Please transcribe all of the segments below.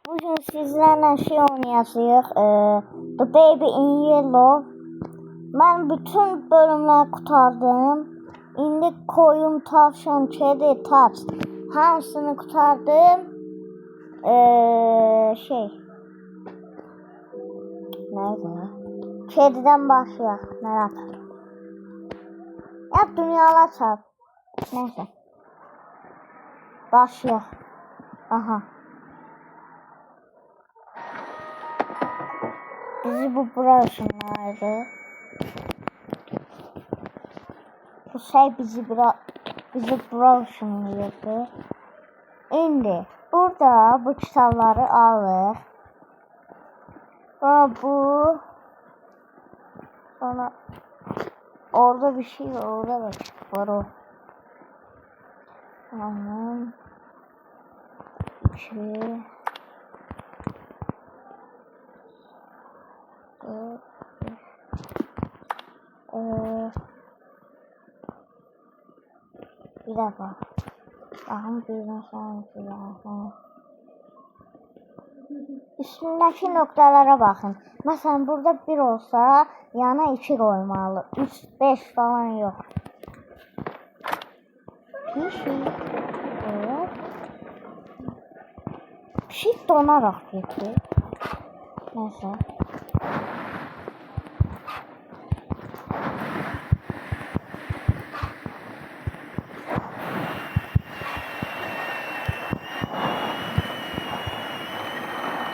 Bugün sizlerle şey oynayacağıq. The Baby in Yellow. Ben bütün bölümler kurtardım. İndi koyun, tavşan, kedi, taç. Hamısını kurtardım. Neyse. Kediden başlayaq. Merak. Ya dünyalar çarp. Neyse. Başlayaq. Aha. Bizi bu bura ışınlardı. Bu şey bizi bura ışınlıyordu. İndi burada bu kitabları alır. Sonra orada bir şey var, orada var o. Tamam. 2 bir dakika. Bakın birden sonra üstündeki noktalara bakın. Mesela burada 1 olsa yana 2 koymalı. 3, 5 falan yok. Bir şey. Evet. Bir şey donarak gitti. Neyse.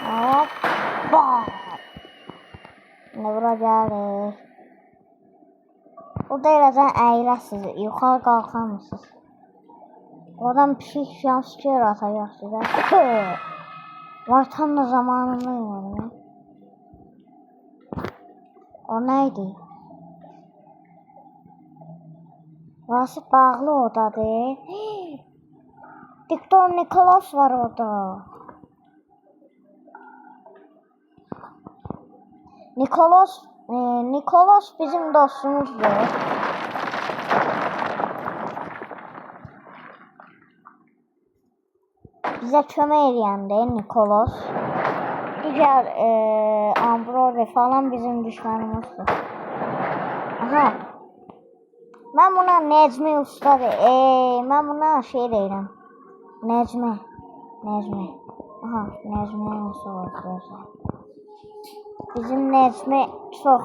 Hoppa. Ne vuracağız? Burada eləcən əyiləsiz, yuxarı qalxamısınız. Oradan pişik şanskör atacaq sizə. Var tam da zamanında yani. O neydi? Burası bağlı odadır. Doktor Nikolas var orada. Nikolas bizim dostumuzdur. Bize kömək eləyəndə Nikolas. Digər Ambrose falan bizim düşmanımızdır. Aha. Ben buna Necmi ustadır. Ben buna şey deyirəm. Necmi. Aha, Necmi'ye nasıl olacaq? Bizim Necmi çox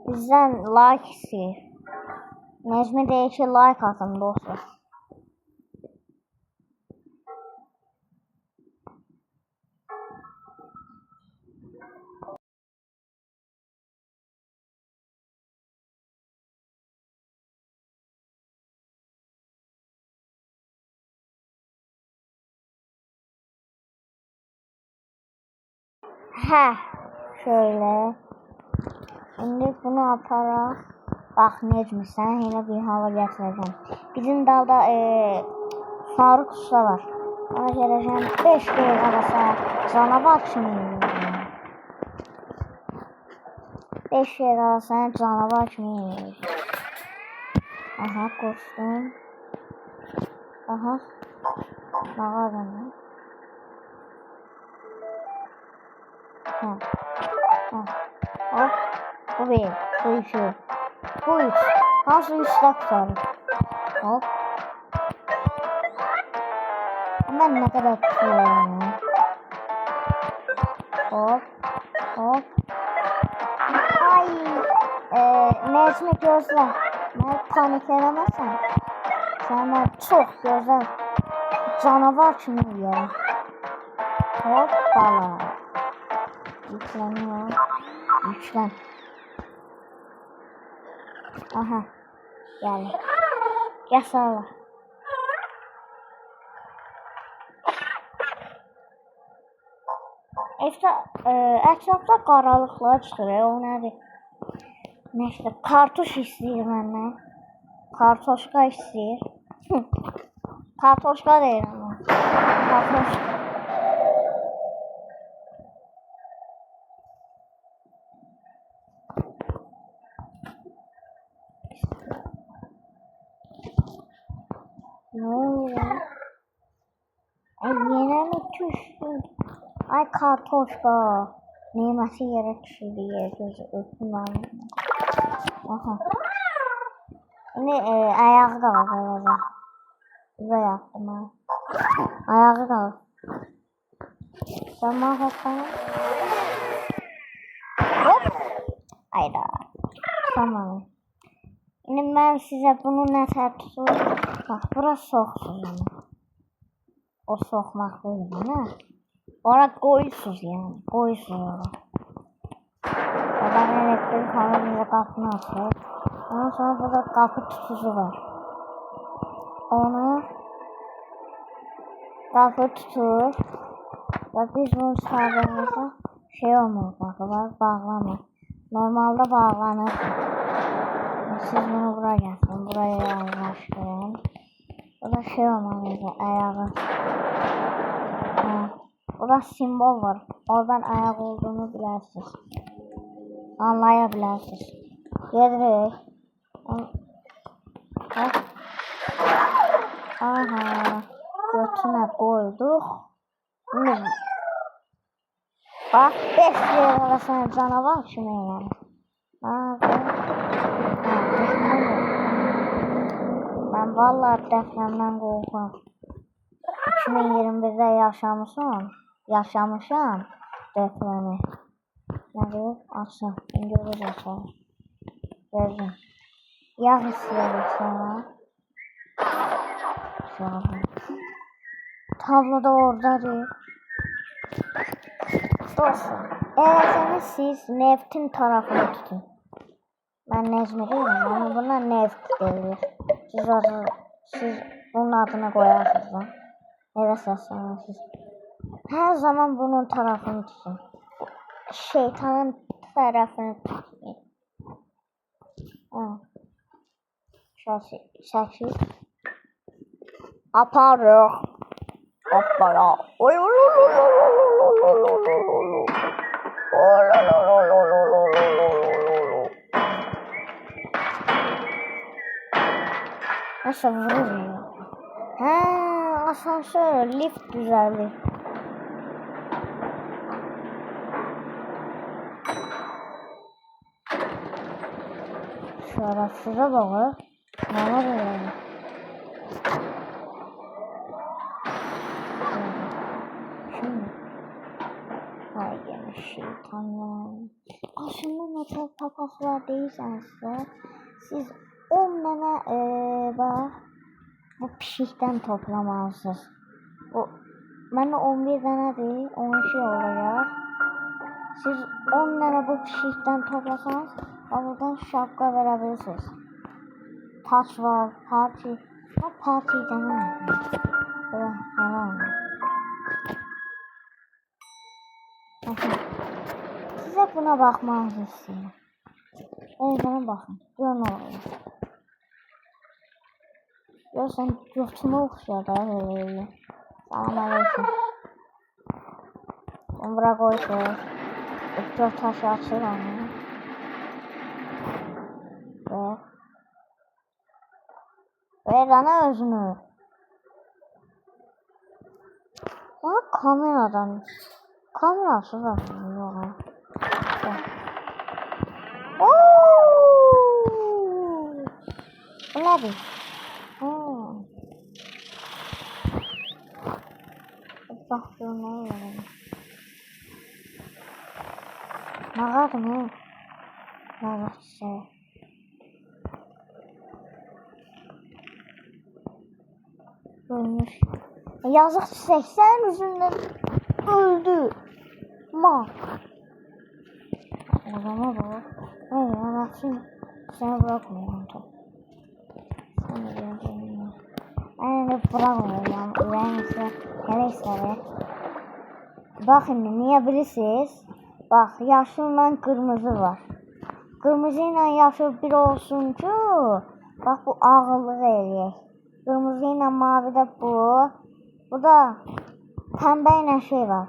bizdən like istəyir. Necmi deyir ki, like atın dostlar. Şöyle. Şimdi bunu aparaq. Bax Necmi, sən elə bir hava gətirəcəm. Bizim dalda Faruk Usta var. Ona gələcəm 5 dəqiqə sonra canavar kimi yiyəcəm. 5 dəqiqə sonra canavar kimi yiyəcəm. Aha, koşdum. Aha. Mağaranı. Hop. Bu 1, bu 2, bu 3. Hansı 3'də tutarım? Hop. Ben ne kadar tutuyorum? Hop. Ay. Necmi gözlə. Mən panikləməsən. Sənə çox gözəl canavar kimi yiyəm. Hoppala. Yükleniyor. Yüklen. Aha. Gel. Gel sağla. Ətrafda qaralıqlar çıxır. O nədir? Neyse, kartuş istəyir məndən. Kartoşka istəyir. Kartoşka deyirəm mən. Kartoşka. Ne oluyor? Yine mi düşdü. Ay kartoşka. Neməsi yerə düşürdü, yer gözü öptüm ben. Aha. Şimdi ayağı da var böyle. Güzel yaptım ha. Ayağı da var. Sen mahvetsen. Hop. Hayda. Tamam. Şimdi ben size bunu nəsə tutuyorum. Bak burası soğuksuz ama. O soğumak değil mi? Orada koyusuz yani. Koyusuz orada. Ben elektrik hanı bize kapını açıyor. Ondan sonra burada kapı tutucu var. Onu kapı tutur. Ve biz bunu çıkardığımızda şey olmuyor. Bak bağlama. Normalde bağlanır. Siz bunu buraya getirin. Buraya yerleştirin. Bu da şey olmalıydı. Ayağı. Burada simbol var. Oradan ayak olduğunu bilirsiniz. Anlayabilirsiniz. Gedirik. Aha. Götüne koyduk. Bak 5 liraya sana canavar kimi yani. Ben vallahi depremden korkuyorum. 2021'de yaşamışam depremi. Nerede? Açsın. Göreceğiz sonra. Verdim. Yağ isteyelim sonra. Tabloda oradadır. Dostum. Eğer siz neftin tarafını tutun. Ben Necmi değilim ama buna neft denir. Siz bunun adını koyarsınız lan. Neresiniz? Her zaman bunun tarafını tutun. Şeytanın tarafını tutun. Şaşı. Aparıq. Hoppala. Nasıl vurur ya? Asansör, lift güzeldi. Şöyle size bakın. Ne var yani? Şimdi. Hay gene şeytanlar. Aslında metal papazlar değilseniz de siz 10 tane bak bu pişikten toplamalısınız. Ben 11 tane değil 12 olacak. Siz 10 tane bu pişikten toplasanız buradan şapka verebilirsiniz. Taş var, parti. Ama partiyi denemedim. Böyle falan. Size buna bakmanızı istiyorum. Bana bakın. Gör ne oluyor. Görsen götüme okşuyor da öyle. Selamünaleyküm. Ben bırak o işi. Dört taşı açır onu. Ver bana özünü. Bak kameradan. Kamerası var. Yok. Bu nedir? Bak şu ne oluyor? Mağara ne? Mağara şey. Ölmüş. Yazık 80 yüzünden öldü. O zaman bak. Anlatsın. Seni bırakmıyorum. Seni bırakmıyorum. Yani bırakmıyorum. Neyse. Bakın niye bilirsiniz? Bak yaşlı kırmızı var. Kırmızı ile yaşlı bir olsun ki bak bu ağırlık eləyək. Kırmızı ile mavi de bu. Bu da pembe ile şey var.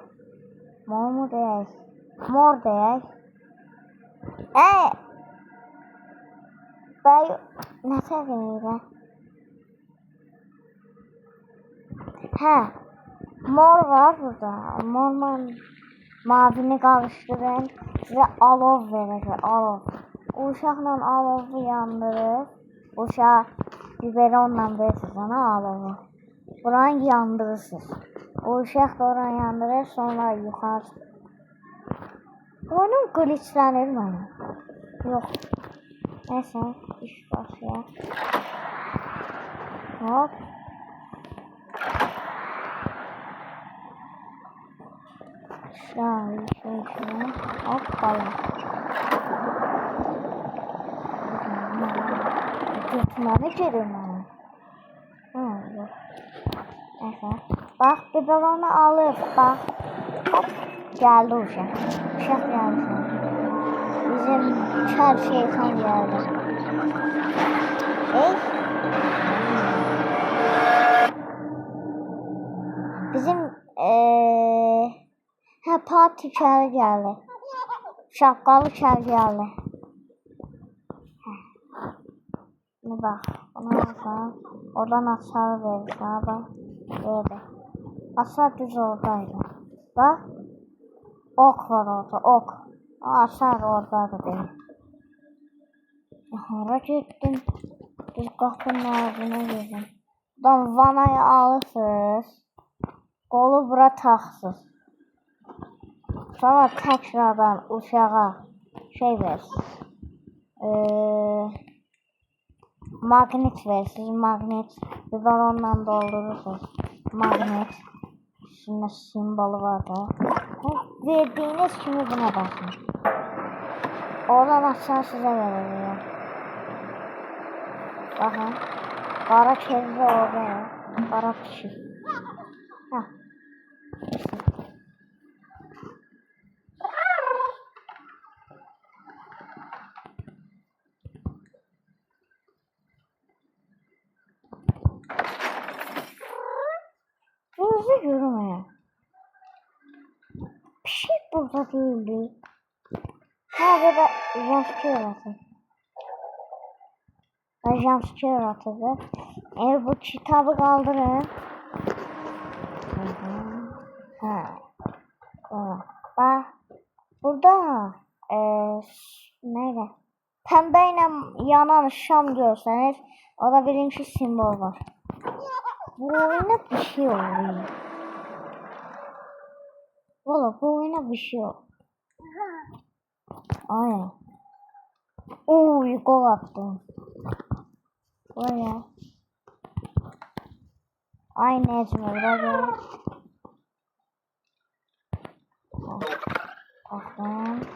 Mor mu deyək? Mor deyək. Ben ne seviyede? Mor var burada. Morla mavini karıştırın. Size alov verecek. Alov. Uşaqla alovu yandırır. Uşaq biberonla verirsiniz ona alovu. Buranı yandırırsınız. Uşaq da oranı yandırır. Sonra yukarı. Oyunum glitchlenir bana. Yok. Neyse. İş başlıyor. Hop. Şöyle. Hoppala. Götürmemi gelir bana. Yok. Neyse. Bak biberonu alır. Bak. Hop. Geldi uşaq. Uşaq geldi. Bizim kör şeytan geldi. Ey. Bizim parti kör geldi. Şapkalı kör geldi. Şimdi bak. Bunu alsam. Oradan aşağı verirsen. Bak. Böyle. Aşağı düz oradaydı. Bak. Ok var orada. Ok. Aşağı orada da değil. Hara gittim. Düz kapının ağzına girdim. Buradan vanayı alırsınız. Kolu bura taxsınız. Sonra tekrardan uşağa şey versiniz. Magnet versiniz. Magnet. Biberonla doldurursunuz. Magnet. Şimdi simvolu var da. Verdiğiniz kimi buna basın. Oradan aşağı size veriyor. Bakın. Qara kezi orada ya. Qara pişir. Heh. Gözü görmüyor. Pişir burada değildi. Ha burada jumpscare atın. Ben jumpscare atıldı. Bu kitabı kaldırın. Ha. Bak. Burada neydi? Pembeyle yanan şam görseniz orada birinci simbol var. Bu oyuna bir şey oluyor. Valla bu oyuna bir şey oluyor. Aynen. Ooo gol attım. Buraya. Aynı ezme buraya. Bakın.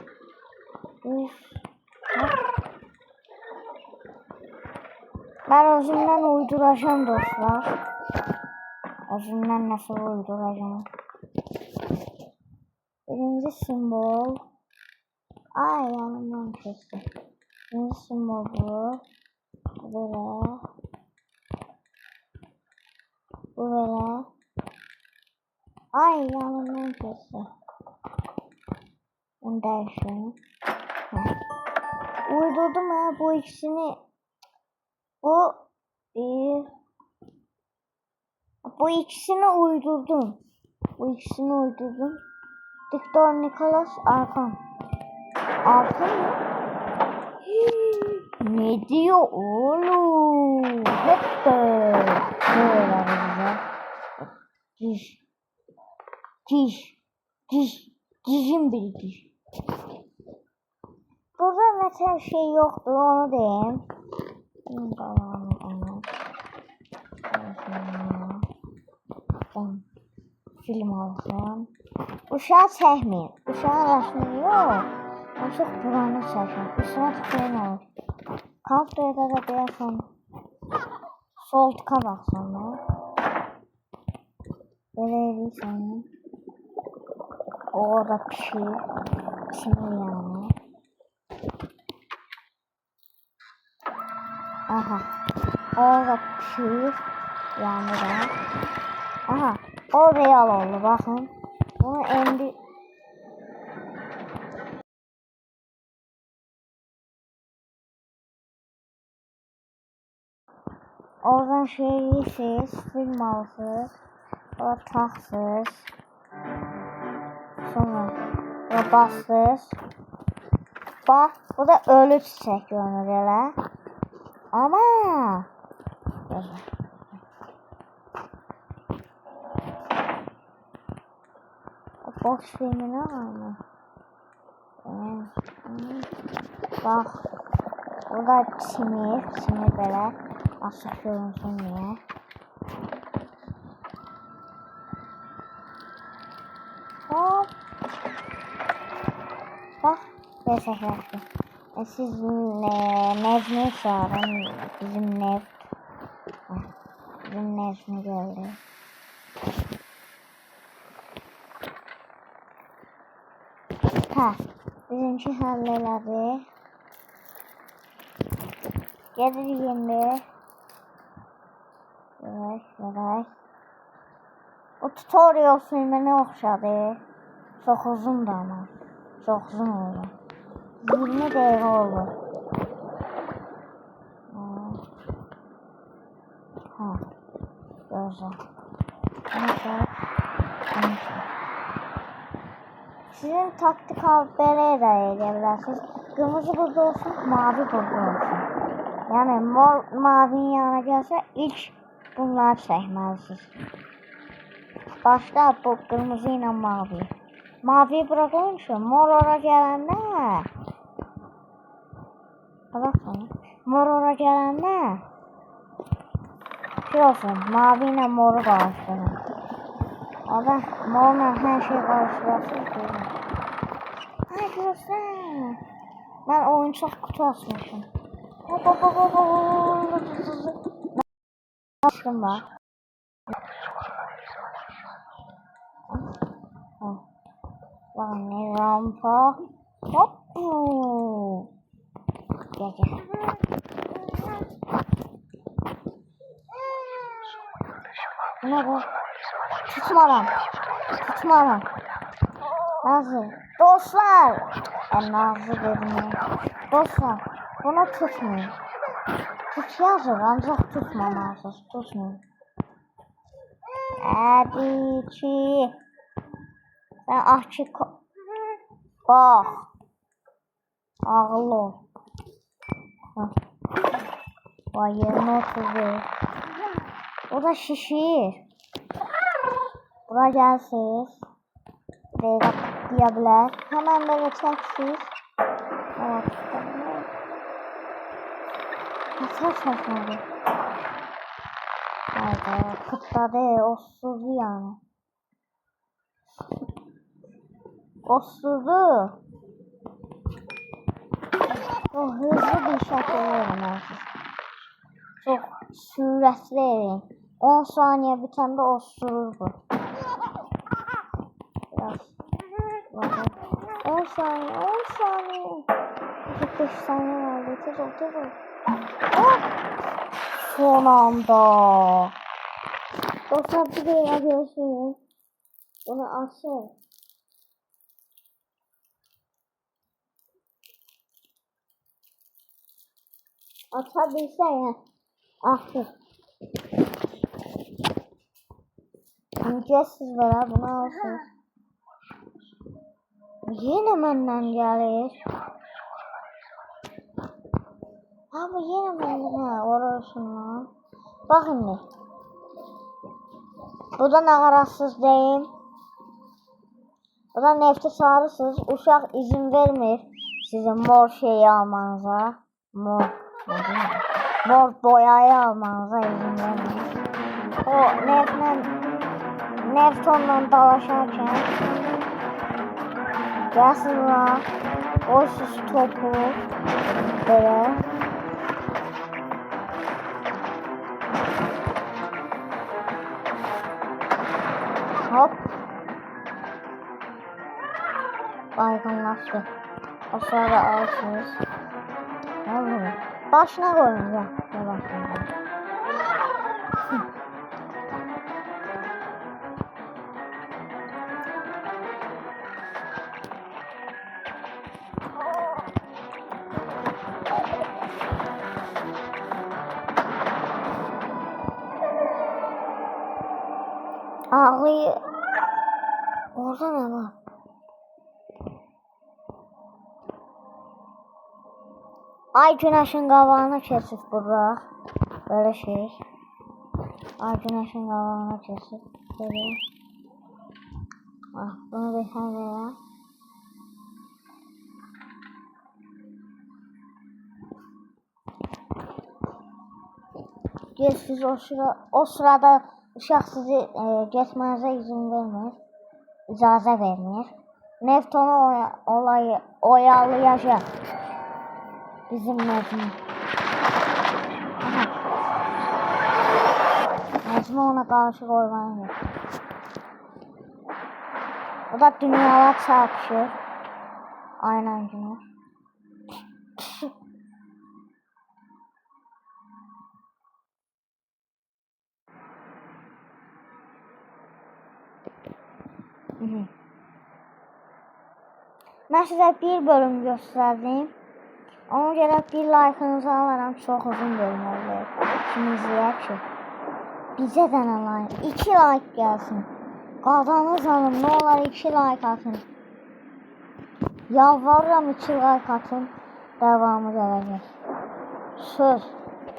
Ben özümden uyduracağım dostlar. Özümden nasıl uyduracağım. Birinci simbol. Ay yanımdan kesti. Birinci simbol bu. Böyle. Bu böyle. Ay yanımdan kesti. Bunu değiştirelim. Uydurdum ha bu ikisini. Bu ikisini uydurdum. Viktor Nicholas Arkan. Arkan mı? Ne diyor oğlum? Hep böyle bize. Dişim bir diş. Burada mesela şey yoktu onu diyeyim. Film alsam. Uşağı çəkməyin. Uşağın rəsmi yox. O çox buranı çəkin. Uşağı tükəyin olur. Kaptoyada da deyəsən. Sol tıka baxsan da. Belə edirsən. Orada pişir. Pişir yani. Aha. Orada pişir. Yani da. Aha. O real oldu bakın. Bunu endi. Oradan şey yiyeceğiz. Film alırız. Sonra taksız. Sonra bassız. Bak bu da ölü çiçek görünür elə. Ama boş filmi ne var mı? Bak burada çimir belə açıq görünsün diye. Hop. Bak desəkləşdi. Sizin Necmi çağırın. Bizim Necmi geldi. Ha, bizimki həll elədi. Gedirik indi. Görək. O tutorial filminə oxşadı. Çox uzundur ama. Çox uzun oldu. 20 dəqiqə oldu. Ha, gözəl. Sizin taktikal belə də edə bilərsiniz. Qırmızı burada olsun, mavi burada olsun. Yəni mavinin yanına gəlsə ilk bunları çəkməlisiniz. Başda bu qırmızı ilə mavi. Mavi bırakın şu mor ora gələndə. Baxın. Mor ora gələndə şey olsun, mavi ilə moru qarışdırın. Orada morla hər şey qarışdırırsınız. Ay görsən. Mən oyuncaq kutu açmışım. Aşkım var. Bakın ne rampa. Hop. Gel. Ne bu? Tutmaram. Nazlı. Dostlar. Nazlı dedim ya. Dostlar. Bunu tutmayın. Tut yazır ancak tutmamalısınız. Tutmayın. Hadi ki. Ben açık. Bak. Ağıl ol. Vay yerine oturdu. O da şişir. Bura gelsiniz. Böyle diyebilir. Hemen böyle çeksiz. Evet. Nasıl çekmedi? Haydi. Kıtladı. Osuzdu yani. Osuzdu. O hızlı bir şekilde verin. Çok süratli verin. 10 saniye bitende osurur bu. Biraz. 10 saniye. 45 saniye vardı. Tez ol. Oh! Son anda. Dostlar bir de görüyorsunuz. Bunu açın. Açabilsen ya. Açın. Ücretsiz var ha, bunu alsın. Yine benden gelir. Abi yine benden orasın lan. Bakın ne. Bu da nagaratsız değil. Bu da nefti sarısız. Uşaq izin vermir sizin mor şeyi almanıza. Mor boyayı almanıza izin vermir. O neftonla dalaşarken gazla olsuz topu böyle hop baygınlaştı. O sırada alıyorsunuz. Ne oluyor? Başına koyun ya. orayı... Orada ne var? Ay güneşin qabağına keçib bura. Böyle şey. Ay güneşin qabağına keçib. Böyle. Bak bunu bir tane. Siz o sırada uşaq sizi getmənizə izin vermir, icazə vermir. Nefton olayı oyalayacaq bizim Necmi. Necmi ona qarşı qoymayı. O da dünyalar çarpışır. Aynen günü. Ben size bir bölüm gösterdim. Ona göre bir like'ınızı alaram. Çok uzun bölüm oldu. Şimdi izleyək ki. Bizə də nə like? 2 like gelsin. Qadanız hanım, ne olar 2 like atın. Yalvarıram 2 like atın. Devamı gelecek. Söz.